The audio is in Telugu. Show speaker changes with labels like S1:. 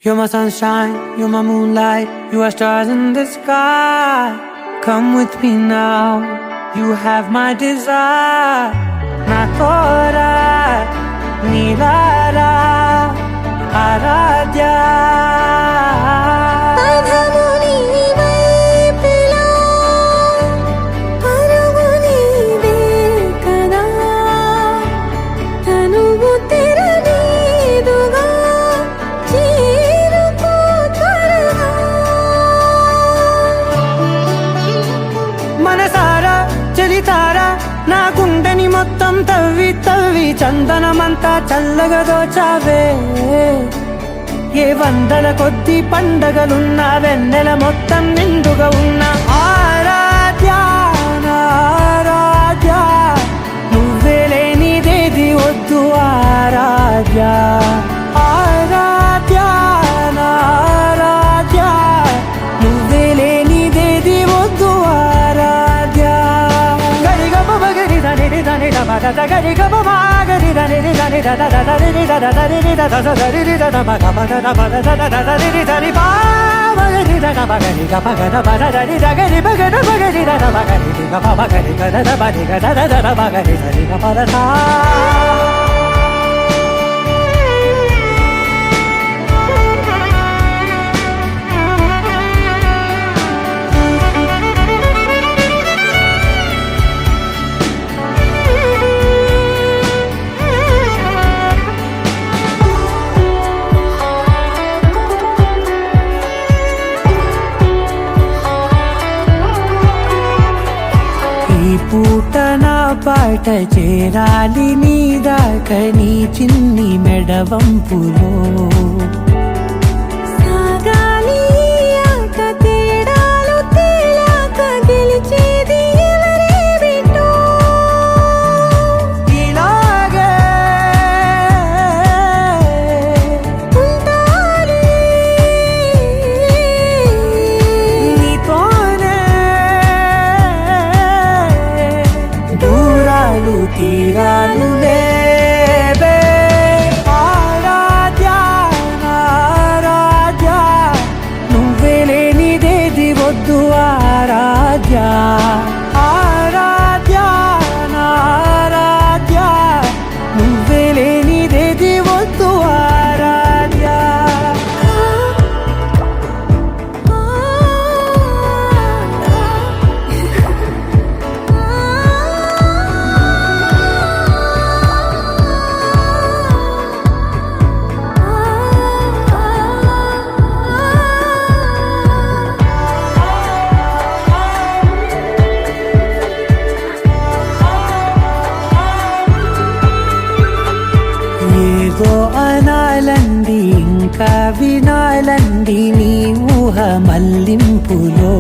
S1: You're my sunshine, you're my moonlight, you are stars in the sky. Come with me now, you have my desire. Na tora, nilara, aradya. మనసారా చలితారా నా గుండెని మొత్తం తవ్వి తవ్వి చందనమంతా చల్లగా దోచావే. ఏ వందల కొద్ది పండగలున్న వెన్నెల మొత్తం నిండుగా ఉన్న ఆరాధ్య నా ఆరాధ్య, నువ్వే లేనిదేది వద్దు ఆరాధ్య. ఆరాధ్య నా ఆరాధ్య, నువ్వే లేనిదేది వద్దు ఆరాధ్య. గరిగమ మగరి దని దని దమ దద గరిగమ మగరి దని దని దద దద దని దద దని దద దరి దద మగ మగ దమ దద దద దని దని బా మగరి దద మగరి గ మగ దమ దరి దగరి మగ ద మగరి దద మగరి గ మగరి గ దద మగరి గ దద దద మగరి దరి గ పద సా. ఈ పూట నా పాట చేరాలి నీ దాకా నీ చిన్ని మెడవంపులో.
S2: సాగాలి ఆట తేడాలు తేలాక గెలిచేది ఎవరే బిడ్డో.
S1: ఇలాగే
S2: ఉంటాలి
S1: నీతోనే దూరాలు తీరాలు లేవే. ఆరాధ్య నా ఆరాధ్య, నువ్వే లేనిదేది వద్దు ఆరాధ్య. ఆరాధ్య నా ఆరాధ్య, నువ్వే లేనిదేది వద్దు ఆరాధ్య. ఏదో అనాలండి ఇంకా వినాలండి నీ ఊహ మల్లింపులో.